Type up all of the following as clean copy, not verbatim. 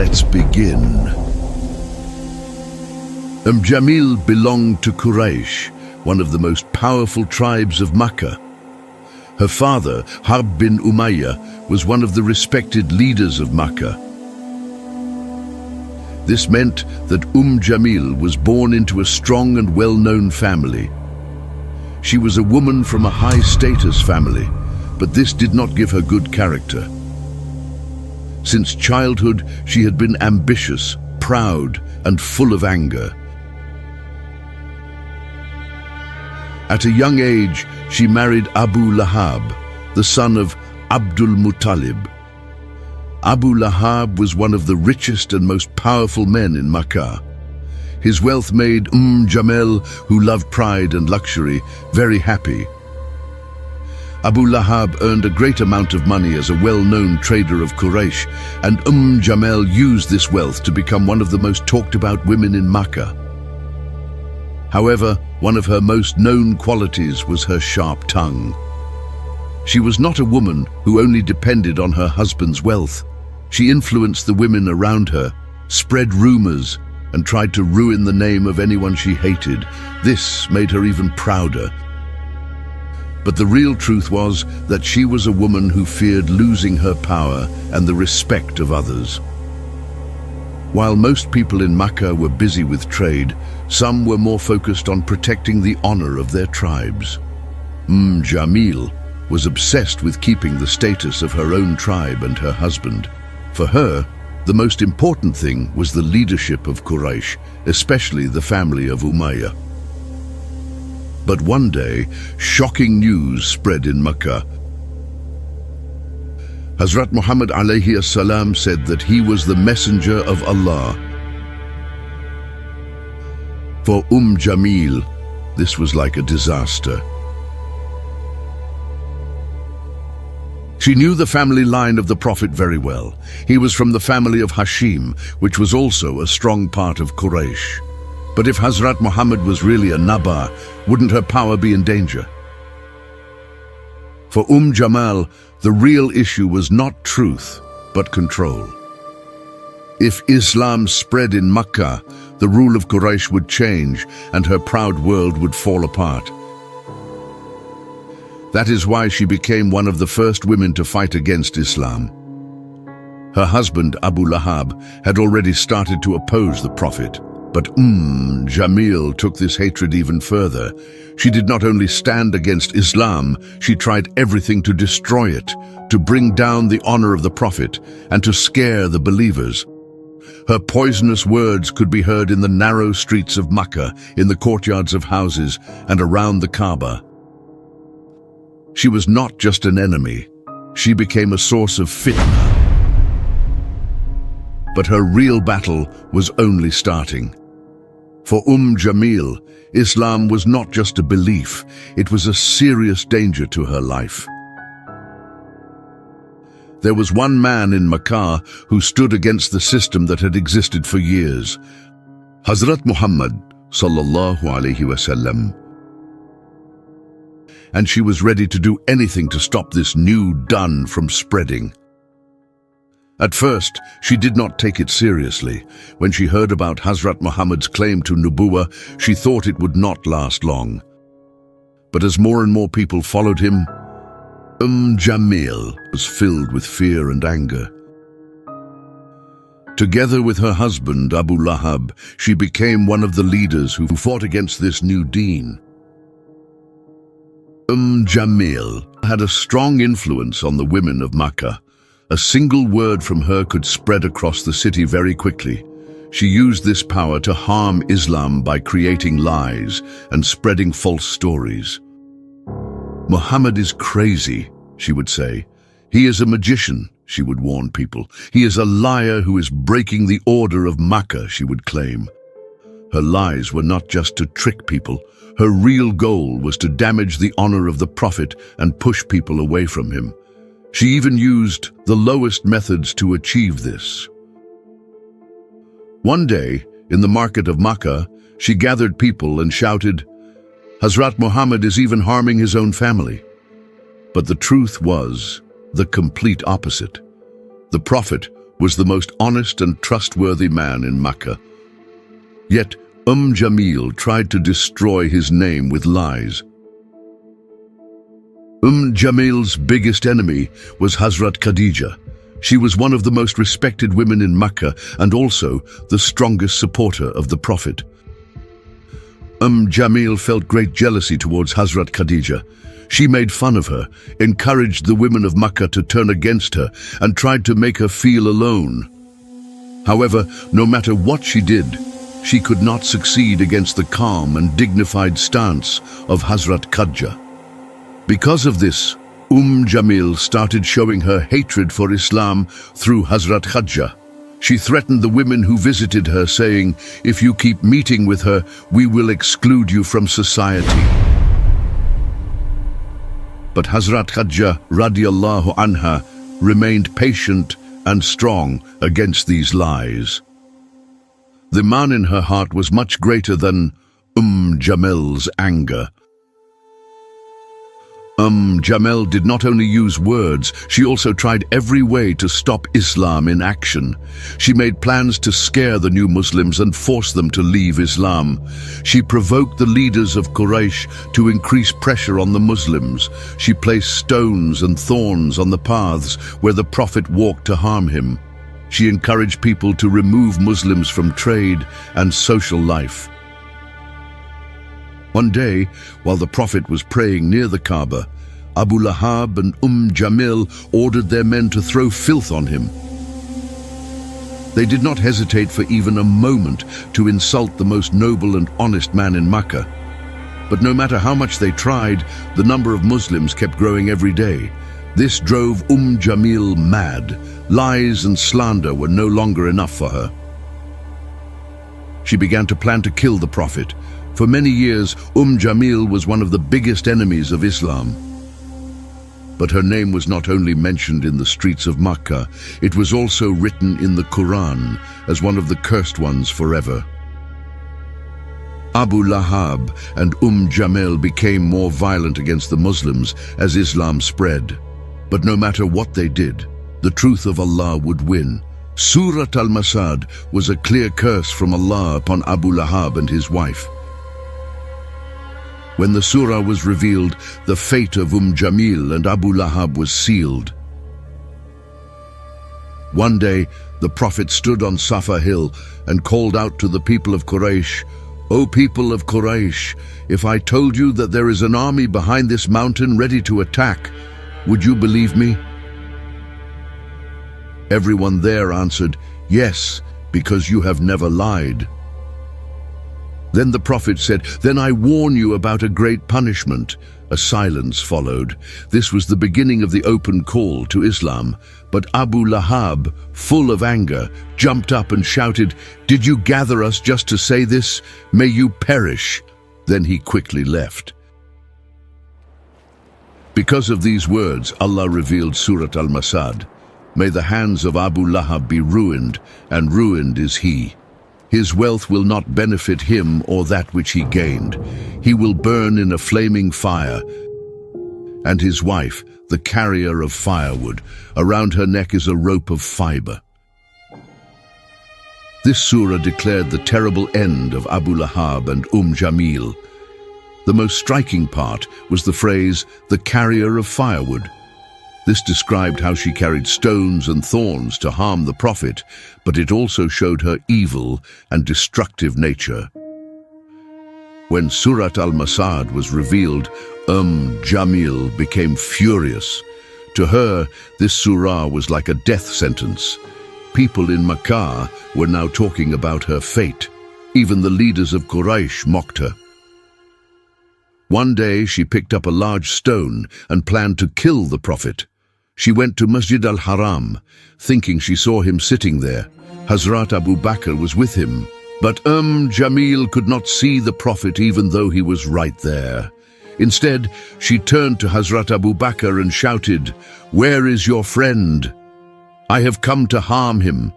Let's begin. Jamil belonged to Quraysh, one of the most powerful tribes of Makkah. Her father, Harb bin Umayyah, was one of the respected leaders of Makkah. This meant that Jamil was born into a strong and well-known family. She was a woman from a high-status family, but this did not give her good character. Since childhood, she had been ambitious, proud, and full of anger. At a young age, she married Abu Lahab, the son of Abdul Muttalib. Abu Lahab was one of the richest and most powerful men in Makkah. His wealth made Jamil, who loved pride and luxury, very happy. Abu Lahab earned a great amount of money as a well-known trader of Quraysh, and Jamil used this wealth to become one of the most talked-about women in Makkah. However, one of her most known qualities was her sharp tongue. She was not a woman who only depended on her husband's wealth. She influenced the women around her, spread rumors, and tried to ruin the name of anyone she hated. This made her even prouder. But the real truth was that she was a woman who feared losing her power and the respect of others. While most people in Makkah were busy with trade, some were more focused on protecting the honor of their tribes. Jamil was obsessed with keeping the status of her own tribe and her husband. For her, the most important thing was the leadership of Quraysh, especially the family of Umayyah. But one day, shocking news spread in Makkah. Hazrat Muhammad alayhi as-salam said that he was the messenger of Allah. For Jamil, this was like a disaster. She knew the family line of the Prophet very well. He was from the family of Hashim, which was also a strong part of Quraysh. But if Hazrat Muhammad was really a Nabba, wouldn't her power be in danger? For Jamil, the real issue was not truth, but control. If Islam spread in Makkah, the rule of Quraysh would change and her proud world would fall apart. That is why she became one of the first women to fight against Islam. Her husband, Abu Lahab, had already started to oppose the Prophet. But Jamil took this hatred even further. She did not only stand against Islam, she tried everything to destroy it, to bring down the honor of the Prophet, and to scare the believers. Her poisonous words could be heard in the narrow streets of Makkah, in the courtyards of houses, and around the Kaaba. She was not just an enemy. She became a source of fitna. But her real battle was only starting. For Jamil, Islam was not just a belief, it was a serious danger to her life. There was one man in Makkah who stood against the system that had existed for years. Hazrat Muhammad sallallahu alaihi wasallam. And she was ready to do anything to stop this new dun from spreading. At first, she did not take it seriously. When she heard about Hazrat Muhammad's claim to Nubuwah, she thought it would not last long. But as more and more people followed him, Jamil was filled with fear and anger. Together with her husband, Abu Lahab, she became one of the leaders who fought against this new deen. Jamil had a strong influence on the women of Makkah. A single word from her could spread across the city very quickly. She used this power to harm Islam by creating lies and spreading false stories. Muhammad is crazy, she would say. He is a magician, she would warn people. He is a liar who is breaking the order of Makkah, she would claim. Her lies were not just to trick people. Her real goal was to damage the honor of the Prophet and push people away from him. She even used the lowest methods to achieve this. One day, in the market of Makkah, she gathered people and shouted, "Hazrat Muhammad is even harming his own family." But the truth was the complete opposite. The Prophet, was the most honest and trustworthy man in Makkah. Yet Jamil tried to destroy his name with lies. Jamil's biggest enemy was Hazrat Khadija. She was one of the most respected women in Makkah and also the strongest supporter of the Prophet. Jamil felt great jealousy towards Hazrat Khadija. She made fun of her, encouraged the women of Makkah to turn against her, and tried to make her feel alone. However, no matter what she did, she could not succeed against the calm and dignified stance of Hazrat Khadija. Because of this, Jamil started showing her hatred for Islam through Hazrat Khadija. She threatened the women who visited her, saying, "If you keep meeting with her, we will exclude you from society." But Hazrat Khadija radiallahu anha remained patient and strong against these lies. The iman in her heart was much greater than Jamil's anger. Jamil did not only use words, she also tried every way to stop Islam in action. She made plans to scare the new Muslims and force them to leave Islam. She provoked the leaders of Quraysh to increase pressure on the Muslims. She placed stones and thorns on the paths where the Prophet walked to harm him. She encouraged people to remove Muslims from trade and social life. One day, while the Prophet was praying near the Kaaba, Abu Lahab and Jamil ordered their men to throw filth on him. They did not hesitate for even a moment to insult the most noble and honest man in Makkah. But no matter how much they tried, the number of Muslims kept growing every day. This drove Jamil mad. Lies and slander were no longer enough for her. She began to plan to kill the Prophet. For many years, Jamil was one of the biggest enemies of Islam. But her name was not only mentioned in the streets of Makkah, it was also written in the Quran as one of the cursed ones forever. Abu Lahab and Jamil became more violent against the Muslims as Islam spread. But no matter what they did, the truth of Allah would win. Surat al-Masad was a clear curse from Allah upon Abu Lahab and his wife. When the surah was revealed, the fate of Jamil and Abu Lahab was sealed. One day, the Prophet stood on Safa hill and called out to the people of Quraysh, "O people of Quraysh, if I told you that there is an army behind this mountain ready to attack, would you believe me?" Everyone there answered, "Yes, because you have never lied." Then the Prophet said, "Then I warn you about a great punishment." A silence followed. This was the beginning of the open call to Islam. But Abu Lahab, full of anger, jumped up and shouted, "Did you gather us just to say this? May you perish." Then he quickly left. Because of these words, Allah revealed Surat al-Masad. May the hands of Abu Lahab be ruined, and ruined is he. His wealth will not benefit him or that which he gained. He will burn in a flaming fire. And his wife, the carrier of firewood, around her neck is a rope of fiber. This surah declared the terrible end of Abu Lahab and Jamil. The most striking part was the phrase, "the carrier of firewood." This described how she carried stones and thorns to harm the Prophet, but it also showed her evil and destructive nature. When Surat al-Masad was revealed, Jamil became furious. To her, this surah was like a death sentence. People in Makkah were now talking about her fate. Even the leaders of Quraysh mocked her. One day she picked up a large stone and planned to kill the Prophet. She went to Masjid al-Haram, thinking she saw him sitting there. Hazrat Abu Bakr was with him. But Jamil could not see the Prophet even though he was right there. Instead, she turned to Hazrat Abu Bakr and shouted, "Where is your friend? I have come to harm him.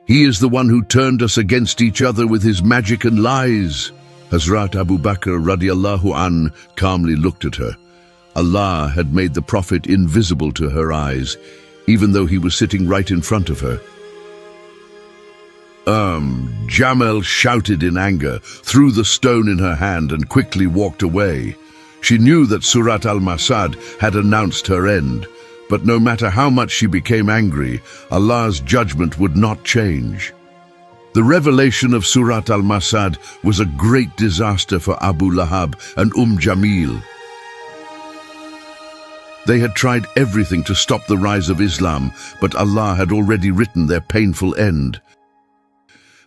He is the one who turned us against each other with his magic and lies." Hazrat Abu Bakr radiallahu an calmly looked at her. Allah had made the Prophet invisible to her eyes, even though he was sitting right in front of her. Jamel shouted in anger, threw the stone in her hand and quickly walked away. She knew that Surat al-Masad had announced her end, but no matter how much she became angry, Allah's judgment would not change. The revelation of Surat al-Masad was a great disaster for Abu Lahab and Jamil. They had tried everything to stop the rise of Islam, but Allah had already written their painful end.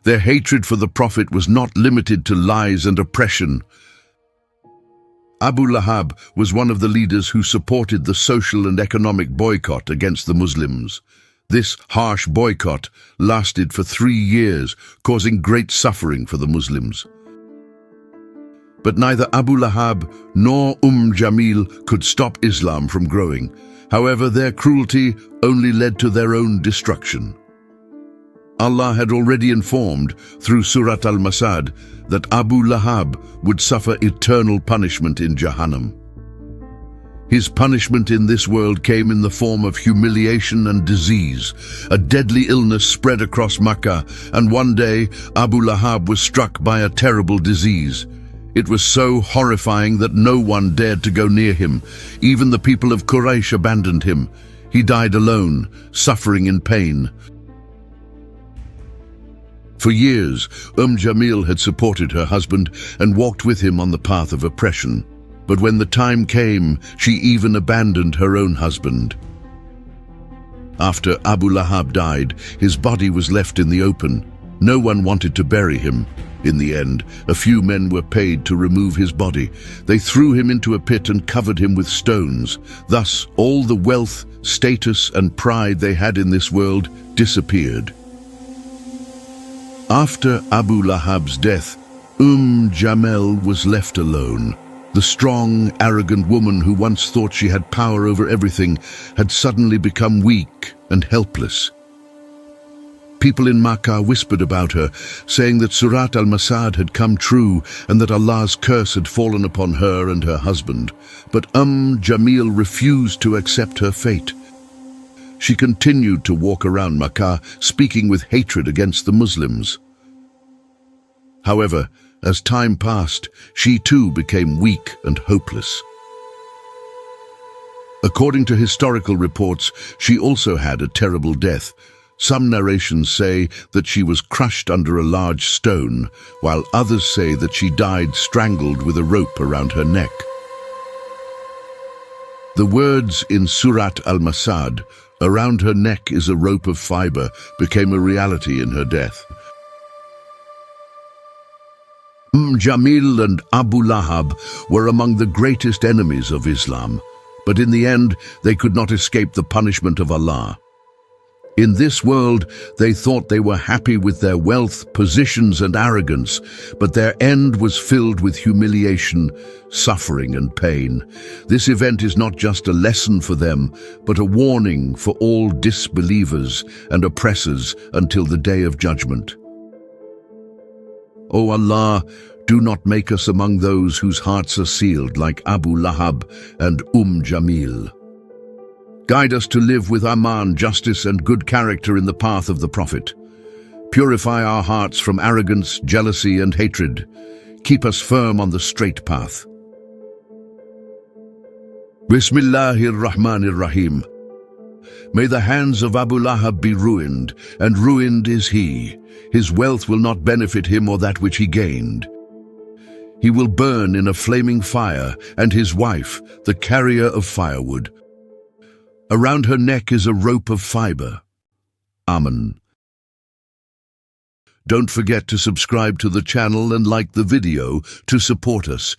Their hatred for the Prophet was not limited to lies and oppression. Abu Lahab was one of the leaders who supported the social and economic boycott against the Muslims. This harsh boycott lasted for 3 years, causing great suffering for the Muslims. But neither Abu Lahab nor Jamil could stop Islam from growing. However, their cruelty only led to their own destruction. Allah had already informed through Surat al-Masad that Abu Lahab would suffer eternal punishment in Jahannam. His punishment in this world came in the form of humiliation and disease. A deadly illness spread across Makkah, and one day Abu Lahab was struck by a terrible disease. It was so horrifying that no one dared to go near him. Even the people of Quraysh abandoned him. He died alone, suffering in pain. For years, Jamil had supported her husband and walked with him on the path of oppression. But when the time came, she even abandoned her own husband. After Abu Lahab died, his body was left in the open. No one wanted to bury him. In the end, a few men were paid to remove his body. They threw him into a pit and covered him with stones. Thus, all the wealth, status, and pride they had in this world disappeared. After Abu Lahab's death, Jamel was left alone. The strong, arrogant woman who once thought she had power over everything had suddenly become weak and helpless. People in Makkah whispered about her, saying that Surat al-Masad had come true and that Allah's curse had fallen upon her and her husband. But Jamil refused to accept her fate. She continued to walk around Makkah, speaking with hatred against the Muslims. However, as time passed, she too became weak and hopeless. According to historical reports, she also had a terrible death. Some narrations say that she was crushed under a large stone, while others say that she died strangled with a rope around her neck. The words in Surat al-Masad, "Around her neck is a rope of fiber," became a reality in her death. Jamil and Abu Lahab were among the greatest enemies of Islam, but in the end they could not escape the punishment of Allah. In this world, they thought they were happy with their wealth, positions, and arrogance, but their end was filled with humiliation, suffering, and pain. This event is not just a lesson for them, but a warning for all disbelievers and oppressors until the day of judgment. O Allah, do not make us among those whose hearts are sealed like Abu Lahab and Jamil. Guide us to live with Aman, justice and good character in the path of the Prophet. Purify our hearts from arrogance, jealousy and hatred. Keep us firm on the straight path. Bismillahir-Rahmanir-Rahim. May the hands of Abu Lahab be ruined, and ruined is he. His wealth will not benefit him or that which he gained. He will burn in a flaming fire, and his wife, the carrier of firewood. Around her neck is a rope of fiber. Amen. Don't forget to subscribe to the channel and like the video to support us.